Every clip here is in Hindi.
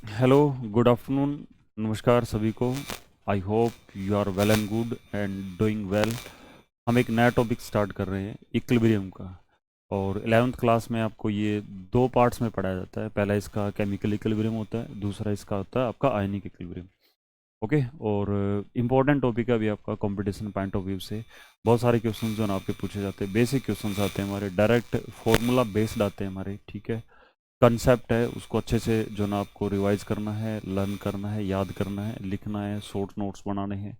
हेलो, गुड आफ्टरनून, नमस्कार सभी को। I hope you are well and good and doing well. हम एक नया टॉपिक स्टार्ट कर रहे हैं इक्विलिब्रियम का। और 11th क्लास में आपको ये दो पार्ट्स में पढ़ाया जाता है। पहला इसका केमिकल इक्विलिब्रियम होता है, दूसरा इसका होता है आपका आयनिक इक्विलिब्रियम। ओके। और इम्पोर्टेंट टॉपिक है अभी आपका कंपटीशन पॉइंट ऑफ व्यू से। बहुत सारे क्वेश्चन जो है ना आपके पूछे जाते हैं, बेसिक क्वेश्चन आते हैं हमारे, डायरेक्ट फॉर्मूला बेस्ड आते हैं हमारे। ठीक है, कंसेप्ट है उसको अच्छे से जो ना आपको रिवाइज करना है, लर्न करना है, याद करना है, लिखना है, शॉर्ट नोट्स बनाने हैं।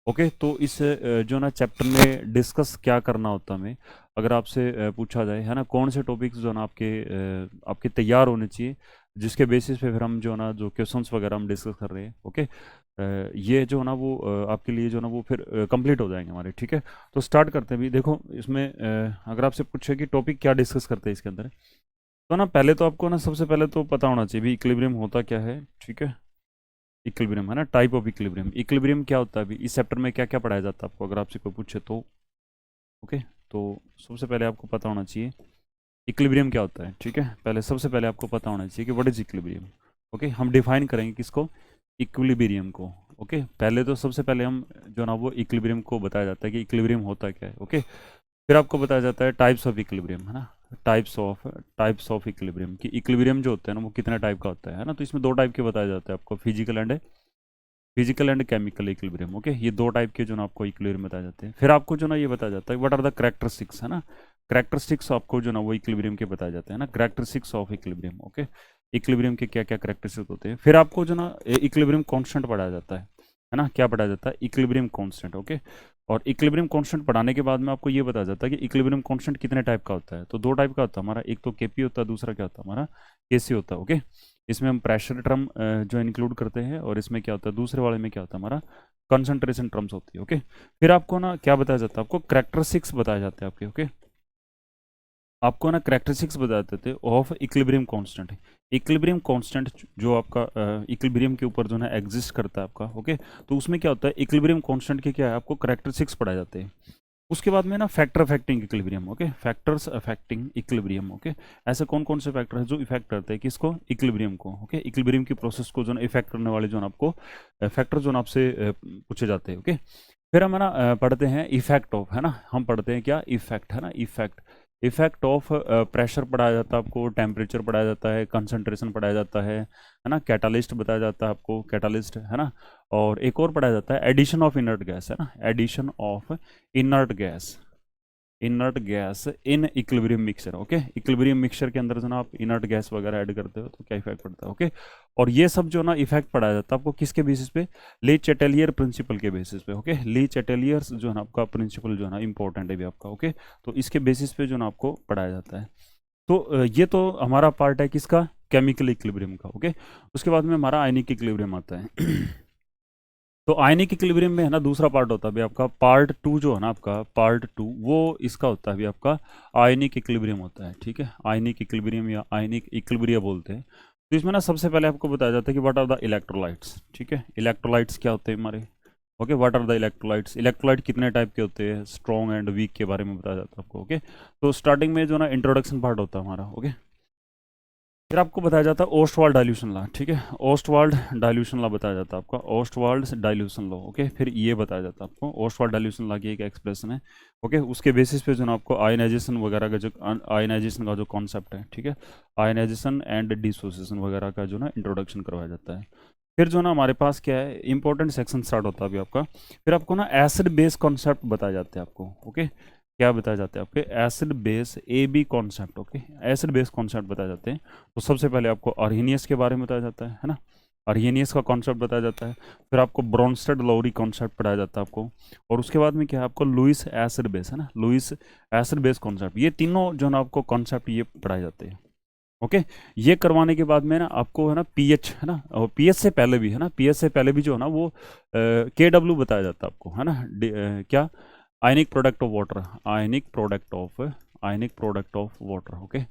ओके। तो इस जो ना चैप्टर में डिस्कस क्या करना होता है हमें, अगर आपसे पूछा जाए है ना, कौन से टॉपिक्स जो ना आपके तैयार होने चाहिए, जिसके बेसिस पे फिर हम जो ना जो क्वेश्चंस वगैरह हम डिस्कस कर रहे हैं। ओके। ये जो ना वो आपके लिए जो ना वो फिर कंप्लीट हो जाएंगे हमारे। ठीक है, तो स्टार्ट करते हैं। अभी देखो इसमें अगर आपसे पूछे कि टॉपिक क्या डिस्कस करते हैं इसके अंदर, तो ना पहले तो आपको ना सबसे पहले तो पता होना चाहिए भी इक्विलिब्रियम होता क्या है। ठीक है, इक्विलिब्रियम है ना, टाइप ऑफ इक्विलिब्रियम। इक्विलिब्रियम क्या होता है, अभी इस चैप्टर में क्या क्या पढ़ाया जाता है आपको, अगर आपसे कोई पूछे तो। ओके। तो सबसे पहले आपको पता होना चाहिए इक्विलिब्रियम क्या होता है। ठीक है, पहले सबसे पहले आपको पता होना चाहिए कि व्हाट इज इक्विलिब्रियम। ओके, हम डिफाइन करेंगे किसको, इक्विलिब्रियम को। ओके, पहले तो सबसे पहले हम जो ना वो इक्विलिब्रियम को बताया जाता है कि इक्विलिब्रियम होता क्या है। ओके, फिर आपको बताया जाता है टाइप्स ऑफ इक्विलिब्रियम, है ना। टाइप्स ऑफ इक्विलिब्रियम की इक्विलिब्रियम जो होता है ना वो कितने टाइप का होता है ना। तो इसमें दो टाइप के बताया जाता है आपको, physical and chemical equilibrium. Okay, ये दो टाइप के जो ना आपको इक्विलिब्रियम बताए जाते हैं। फिर आपको जो ना ये बताया जाता है व्हाट आर द करेक्टरिस्टिक्स, है ना। करेक्टरिस्टिक्स आपको जो ना वो इक्विलिब्रियम के बताए जाते हैं ना, characteristics of equilibrium. Okay, equilibrium के क्या क्या करेक्टरिस्टिक्स होते हैं। फिर आपको जो ना इक्विलिब्रियम कांस्टेंट पढ़ाया जाता है ना। क्या पढ़ाया जाता है, इक्विलिब्रियम कांस्टेंट। ओके, और इक्विलिब्रियम कांस्टेंट पढ़ाने के बाद में आपको ये बताया जाता है कि इक्विलिब्रियम कांस्टेंट कितने टाइप का होता है। तो दो टाइप का होता है हमारा, एक तो केपी होता है, दूसरा क्या होता है हमारा, केसी होता है। ओके, इसमें हम प्रेशर टर्म जो इंक्लूड करते हैं, और इसमें क्या होता है दूसरे वाले में क्या होता है हमारा, कंसंट्रेशन टर्म्स होती है। ओके, फिर आपको ना क्या बताया जाता है, आपको करेक्टरिस्टिक्स बताए जाते हैं आपके। ओके, आपको ना करेक्टरिस्टिक्स बताते थे of equilibrium constant. Equilibrium constant जो आपका इक्विलिब्रियम के ऊपर जो है एग्जिस्ट करता है आपका। ओके, तो उसमें क्या होता है, इक्विलिब्रियम कांस्टेंट के क्या है आपको करेक्टरिस्टिक्स पढ़ाए जाते हैं। उसके बाद में ना factor affecting equilibrium. Okay, factors affecting equilibrium. Okay, ऐसे कौन कौन से फैक्टर है जो इफेक्ट करते हैं किसको, इक्विलिब्रियम को। ओके, इक्विलिब्रियम की प्रोसेस को जो है इफेक्ट करने वाले जो है आपको फैक्टर जो है आपसे पूछे जाते हैं। ओके, फिर हम है ना पढ़ते हैं इफेक्ट ऑफ, है ना, हम पढ़ते हैं क्या, इफेक्ट, है ना, इफेक्ट। इफेक्ट ऑफ प्रेशर पढ़ाया जाता है आपको, टेम्परेचर पढ़ाया जाता है, कंसंट्रेशन पढ़ाया जाता है ना, कैटालिस्ट बताया जाता है आपको, कैटालिस्ट, है ना। और एक और पढ़ाया जाता है एडिशन ऑफ इनर्ट गैस, है ना, addition of inert gas in equilibrium mixture. Okay, equilibrium mixture के अंदर जो ना आप इनर्ट गैस वगैरह ऐड करते हो तो क्या इफेक्ट पड़ता है। ओके, और ये सब जो ना इफेक्ट पढ़ाया जाता है आपको किसके बेसिस पे, ली चैटेलियर प्रिंसिपल के बेसिस पे। ओके, ली चैटेलियर जो है ना आपका प्रिंसिपल जो है ना इंपॉर्टेंट है भी आपका। ओके, तो इसके बेसिस पे जो ना आपको पढ़ाया जाता है। तो ये तो हमारा पार्ट है किसका, केमिकल इक्विलिब्रियम का। ओके, उसके बाद में हमारा आयनिक इक्विलिब्रियम आता है। तो आयनिक इक्विलिब्रियम में है ना दूसरा पार्ट होता है अभी आपका, पार्ट टू जो है ना आपका, पार्ट टू वो इसका होता है अभी आपका आयनिक इक्विलिब्रियम होता है। ठीक है, आयनिक इक्विलिब्रियम या आयनिक इक्विलिब्रिया बोलते हैं। तो इसमें ना सबसे पहले आपको बताया जाता है कि व्हाट आर द इलेक्ट्रोलाइट्स। ठीक है, इलेक्ट्रोलाइट्स क्या होते हैं हमारे। Okay, what are the electrolytes, electrolyte कितने टाइप के होते हैं, स्ट्रॉन्ग एंड वीक के बारे में बताया जाता है आपको। ओके, तो स्टार्टिंग में जो ना इंट्रोडक्शन पार्ट होता है हमारा। ओके, फिर आपको बताया जाता है ओस्टवाल्ड डाइल्यूशन लॉ। ठीक है, ओस्टवाल्ड डाइल्यूशन लॉ बताया जाता है आपका, ओस्टवाल्ड डाइल्यूशन लॉ। ओके, फिर ये बताया जाता है आपको ओस्टवाल्ड डाइल्यूशन लॉ की एक एक्सप्रेशन है। ओके, उसके बेसिस पे जो ना आपको आयनाइजेशन वगैरह का जो आयनाइजेशन का जो कॉन्सेप्ट है, ठीक है, आयनाइजेशन एंड डिसोसिएशन वगैरह का जो ना इंट्रोडक्शन करवाया जाता है। फिर जो ना हमारे पास क्या है, इंपॉर्टेंट सेक्शन स्टार्ट होता है अभी आपका। फिर आपको ना एसिड बेस कॉन्सेप्ट बताए जाते हैं आपको। ओके, क्या बताए जाते हैं आपके, acid base A B concept. Okay, acid base concept बताए जाते हैं। तो सबसे पहले आपको अर्हीनियस के बारे में बताया जाता है ना, अर्हीनियस का कॉन्सेप्ट बताया जाता है। फिर आपको ब्रोंस्टेड लोरी कॉन्सेप्ट पढ़ाया जाता है आपको। और उसके बाद में क्या है आपको, लुइस एसिड बेस, है ना, लुइस एसिड बेस कॉन्सेप्ट। ये तीनों जो ना आपको कॉन्सेप्ट ये पढ़ाए जाते हैं। ओके, ये करवाने के बाद में ना आपको है ना पीएच, है ना, और पीएच से पहले भी है ना, पीएच से पहले भी जो है ना वो के डब्ल्यू बताया जाता है आपको, है ना, क्या, ionic product of water, ionic product of water. Okay,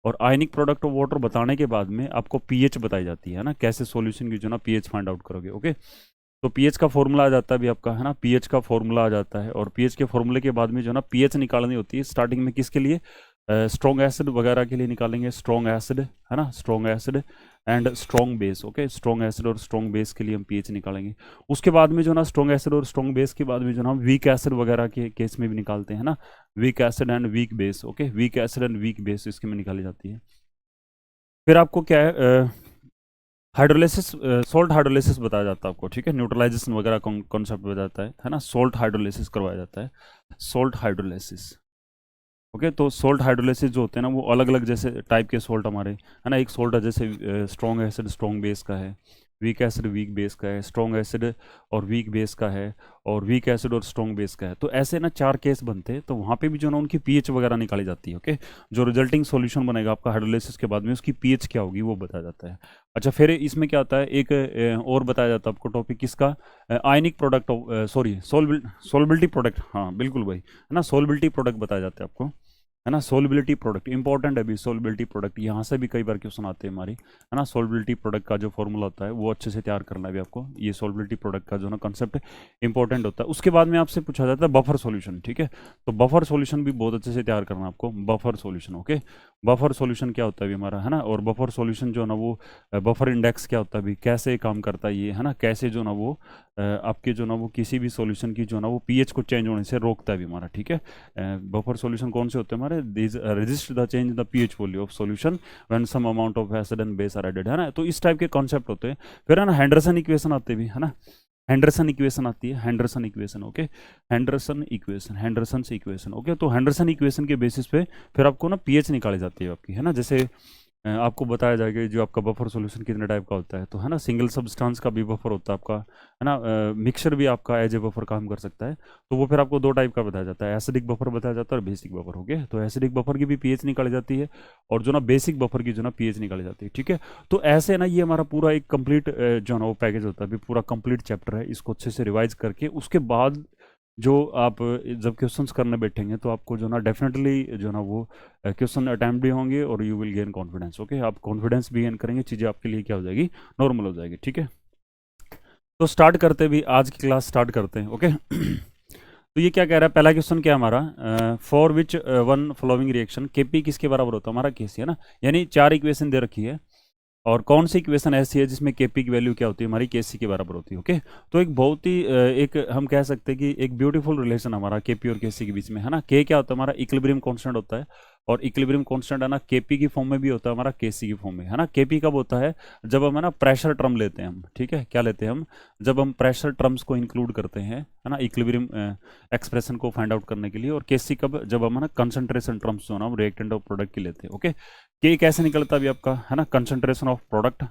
और आयनिक प्रोडक्ट ऑफ वाटर बताने के बाद में आपको पीएच बताई जाती है ना, कैसे सॉल्यूशन की जो ना पीएच फाइंड आउट करोगे। ओके, तो पीएच का फॉर्मूला आ जाता है भी आपका, है ना, पीएच का फॉर्मूला आ जाता है। और पीएच के फॉर्मूले के बाद में जो ना पीएच निकालनी होती है स्टार्टिंग में किसके लिए, स्ट्रॉन्ग एसिड वगैरह के लिए निकालेंगे स्ट्रॉन्ग एसिड, है ना, strong acid and strong base. Okay, strong acid और स्ट्रॉन्ग बेस के लिए हम पीएच निकालेंगे। उसके बाद में जो ना स्ट्रॉन्ग एसिड और स्ट्रॉन्ग बेस के बाद में जो ना वीक एसिड वगैरह के केस में भी निकालते हैं ना, weak acid and weak base. Okay, weak acid and weak base इसके में निकाली जाती है। फिर आपको क्या है, हाइड्रोलिसिस, सोल्ट हाइड्रोलिसिस बताया जाता है आपको, ठीक है, न्यूट्रलाइजेशन वगैरह कॉन्सेप्ट बताया जाता है ना, सोल्ट हाइड्रोलिसिस करवाया जाता है, सोल्ट हाइड्रोलिसिस। ओके, तो सोल्ट हाइड्रोलिसिस जो होते हैं ना वो अलग अलग जैसे टाइप के सोल्ट हमारे, है ना, एक सोल्ट है जैसे स्ट्रॉन्ग एसिड स्ट्रॉन्ग बेस का है, वीक एसिड वीक बेस का है, स्ट्रॉन्ग एसिड और वीक बेस का है, और वीक एसिड और स्ट्रॉन्ग बेस का है। तो ऐसे ना 4 केस बनते हैं, तो वहाँ पे भी जो ना उनकी पीएच वगैरह निकाली जाती है। ओके, जो रिजल्टिंग सॉल्यूशन बनेगा आपका हाइड्रोलिसिस के बाद में उसकी पीएच क्या होगी वो बताया जाता है। अच्छा, फिर इसमें क्या होता है, एक और बताया जाता है आपको टॉपिक किसका, ionic product, sorry solubility product, हाँ बिल्कुल भाई, है ना, सोलबिलिटी प्रोडक्ट बताया जाता है आपको, है ना, सोलबिलिटी प्रोडक्ट इंपॉर्टेंट है भी, सोलबिलिटी प्रोडक्ट यहाँ से भी कई बार क्वेश्चन आते हैं हमारी, है ना, सोलबिलिटी प्रोडक्ट का जो फॉर्मूला होता है वो अच्छे से तैयार करना है भी आपको, ये सोलबिलिटी प्रोडक्ट का जो ना कंसेप्ट इंपॉर्टेंट होता है। उसके बाद में आपसे पूछा जाता है बफर सॉल्यूशन, ठीक है, तो बफर सॉल्यूशन भी बहुत अच्छे से तैयार करना है आपको, buffer solution. Okay, buffer solution क्या होता है भी हमारा, है ना, और बफर सॉल्यूशन जो ना वो बफर इंडेक्स क्या होता है भी, कैसे काम करता है ये, है ना, कैसे जो ना वो आपके जो ना वो किसी भी सॉल्यूशन की जो ना वो पीएच को चेंज होने से रोकता है भी हमारा, ठीक है। बफर सॉल्यूशन कौन से होते हैं हमारे, this resist the change in the pH value of solution when some amount of acid and base are added, है ना, तो इस टाइप के कॉन्सेप्ट होते हैं। फिर है ना हेंडरसन इक्वेशन आते भी, है ना, हेंडरसन इक्वेशन आती है, Henderson equation. Okay, Henderson equation, Henderson equation. Okay, तो हेंडरसन इक्वेशन के बेसिस पे फिर आपको ना पीएच निकाली जाती है आपकी, है ना, जैसे आपको बताया जाएगा जो आपका बफर सॉल्यूशन कितने टाइप का होता है, तो है ना, सिंगल सब्सटेंस का भी बफर होता है आपका, है ना, मिक्सचर भी आपका एज ए बफर काम कर सकता है, तो वो फिर आपको 2 टाइप का बताया जाता है, एसिडिक बफर बताया जाता है और बेसिक बफर। ओके, तो एसिडिक बफर की भी पीएच निकाली जाती है और जो ना बेसिक बफर की जो ना पीएच निकाली जाती है, ठीक है। तो ऐसे ना ये हमारा पूरा एक कंप्लीट जो ना वो पैकेज होता है, पूरा कंप्लीट चैप्टर है, इसको अच्छे से रिवाइज करके उसके बाद जो आप जब क्वेश्चंस करने बैठेंगे तो आपको जो ना डेफिनेटली जो ना वो क्वेश्चन अटैम्प्ट भी होंगे और you will gain confidence. Okay, आप कॉन्फिडेंस भी गेन करेंगे, चीज़ें आपके लिए क्या हो जाएगी, नॉर्मल हो जाएगी, ठीक है। तो स्टार्ट करते भी, आज की क्लास स्टार्ट करते हैं। ओके तो ये क्या कह रहा है, पहला क्वेश्चन क्या है हमारा, for which one following reaction KP किसके बराबर होता है, हमारा केसी, है ना, यानी 4 इक्वेशन दे रखी है और कौन सी इक्वेशन ऐसी है जिसमें केपी की वैल्यू क्या होती है, हमारी केसी के बराबर होती है। ओके, तो एक बहुत ही एक हम कह सकते हैं कि एक ब्यूटीफुल रिलेशन हमारा केपी और केसी के बीच में, है ना। के क्या होता है, हमारा इक्विलिब्रियम कांस्टेंट होता है, और इक्विलिब्रियम कांस्टेंट है ना केपी की फॉर्म में भी होता है, हमारा केसी की फॉर्म में, है ना। केपी कब होता है, जब हम है ना प्रेशर टर्म लेते हैं हम, ठीक है, क्या लेते हैं हम, जब हम प्रेशर टर्म्स को इंक्लूड करते हैं, है ना, इक्विलिब्रियम एक्सप्रेशन को फाइंड आउट करने के लिए, और केसी कब, जब हम है ना कंसंट्रेशन टर्म्स जो ना हम रिएक्टेंट ऑफ प्रोडक्ट की लेते हैं। ओके, के कैसे निकलता है अभी आपका, है ना, concentration of product.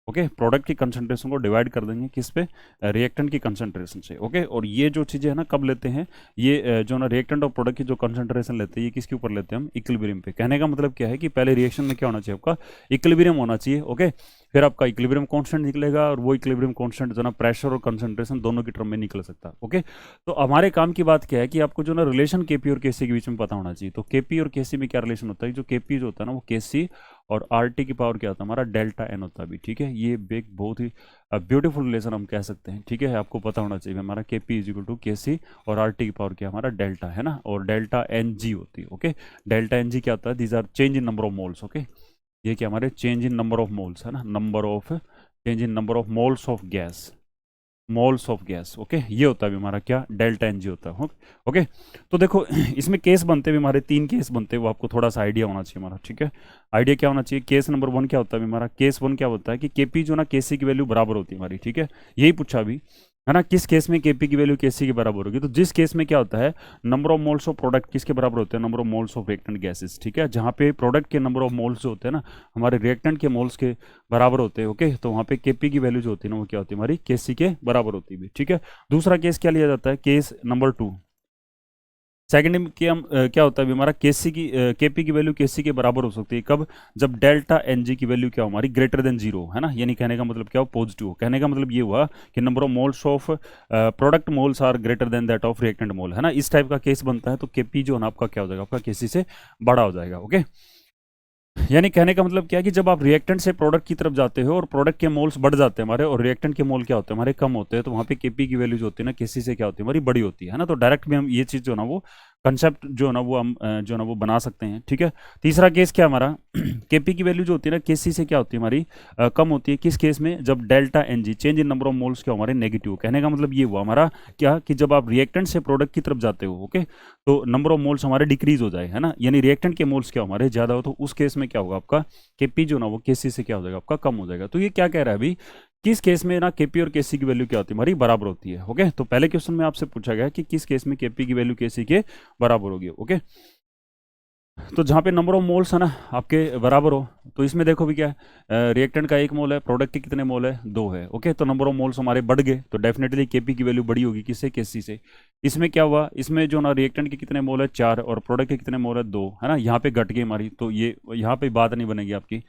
Okay, product की कंसंट्रेशन को डिवाइड कर देंगे किस पे, रिएक्टेंट की कंसंट्रेशन से। ओके, और ये जो चीज़ें है ना कब लेते हैं, ये जो ना रिएक्टेंट और प्रोडक्ट की जो कंसंट्रेशन लेते हैं ये किसके ऊपर लेते हैं हम, इक्विलिब्रियम पे। कहने का मतलब क्या है कि पहले रिएक्शन में क्या होना चाहिए आपका, इक्विलिब्रियम होना चाहिए। ओके, फिर आपका इक्विलिब्रियम कांस्टेंट निकलेगा और वो इक्विलिब्रियम कांस्टेंट जो ना प्रेशर और कंसंट्रेशन दोनों की टर्म में निकल सकता है। ओके, तो हमारे काम की बात क्या है कि आपको जो ना रिलेशन केपी और केसी के बीच में पता होना चाहिए। तो केपी और केसी में क्या रिलेशन होता है, जो केपी जो होता है ना वो केसी और आर टी की पावर क्या होता है, हमारा डेल्टा एन होता है भी, ठीक है। ये एक बहुत ही ब्यूटीफुल रिलेशन हम कह सकते हैं, ठीक है, आपको पता होना चाहिए हमारा के पी इज इक्वल टू के सी और आर टी की पावर क्या हमारा डेल्टा, है ना, और डेल्टा एन जी होती है। ओके, डेल्टा एन जी क्या होता है, these are change in number of moles. Okay, ये क्या हमारे change in number of moles, है ना, number of change in number of moles of gas, moles of gas. Okay, ये होता है भी हमारा क्या, डेल्टा एन जी होता है। ओके, तो देखो इसमें केस बनते हैं हमारे 3 केस बनते हैं, वो आपको थोड़ा सा आइडिया होना चाहिए हमारा, ठीक है। आइडिया क्या होना चाहिए, केस नंबर 1 क्या होता है हमारा, केस 1 क्या होता है कि केपी जो ना केसी की वैल्यू बराबर होती है हमारी, ठीक है, यही पूछा अभी, है ना, किस केस में केपी की वैल्यू केसी के बराबर होगी। तो जिस केस में क्या होता है, number of moles of product किसके बराबर होते हैं, number of moles of reactant gases, ठीक है, जहाँ पे प्रोडक्ट के नंबर ऑफ मोल्स जो होते हैं ना हमारे रिएक्टेंट के मोल्स के बराबर होते हैं। ओके, तो वहाँ पे केपी की वैल्यू जो होती है ना वो क्या होती है हमारी केसी के बराबर होती है, ठीक है। दूसरा केस क्या लिया जाता है, केस नंबर 2, सेकंड में क्या क्या होता है हमारा केसी की केपी की वैल्यू केसी के बराबर हो सकती है कब, जब डेल्टा एन जी की वैल्यू क्या हो हमारी ग्रेटर देन 0, है ना, यानी कहने का मतलब क्या हो, पॉजिटिव हो। कहने का मतलब ये हुआ कि number of moles of product moles are greater than that of reactant mole, है ना, इस टाइप का केस बनता है। तो केपी जो है ना आपका क्या हो जाएगा, आपका केसी से बड़ा हो जाएगा। ओके, यानी कहने का मतलब क्या है कि जब आप रिएक्टेंट से प्रोडक्ट की तरफ जाते हो और प्रोडक्ट के मोल्स बढ़ जाते हैं हमारे और रिएक्टेंट के मोल क्या होते हैं हमारे कम होते हैं, तो वहाँ पे केपी की वैल्यू जो होती है ना केसी से क्या होती है हमारी बड़ी होती है ना। तो डायरेक्ट में हम ये चीज़ जो ना वो कंसेप्ट जो है ना वो हम जो है ना वो बना सकते हैं, ठीक है। तीसरा केस क्या हमारा, केपी की वैल्यू जो होती है ना केसी से क्या होती है हमारी, कम होती है। किस केस में, जब delta n g change in number of moles क्या हमारे नेगेटिव। कहने का मतलब ये हुआ हमारा क्या, कि जब आप रिएक्टेंट से प्रोडक्ट की तरफ जाते हो, ओके, तो नंबर ऑफ मोल्स हमारे डिक्रीज हो जाए, है ना, यानी रिएक्टेंट के मोल्स क्या हमारे ज्यादा हो, तो उस केस में क्या होगा आपका केपी जो ना वो केसी से क्या हो जाएगा आपका कम हो जाएगा। तो ये क्या कह रहा है अभी, किस केस में ना केपी और केसी की वैल्यू क्या होती है हमारी बराबर होती है, ओके। तो पहले क्वेश्चन में आपसे पूछा गया कि किस केस में केपी की वैल्यू केसी के बराबर होगी, ओके। तो जहाँ पे नंबर ऑफ मोल्स है ना आपके बराबर हो, तो इसमें देखो भी क्या है, रिएक्टेंट का 1 मोल है, प्रोडक्ट के कितने मोल है, 2 है, ओके। तो नंबर ऑफ मोल्स हमारे बढ़ गए, तो डेफिनेटली केपी की वैल्यू बड़ी होगी किससे, केसी से। इसमें क्या हुआ, इसमें जो ना रिएक्टेंट के कितने मोल है 4 और प्रोडक्ट के कितने मोल है 2, है ना, यहाँ पे घट गई हमारी, तो ये यहाँ पे बात नहीं बनेगी आपकी।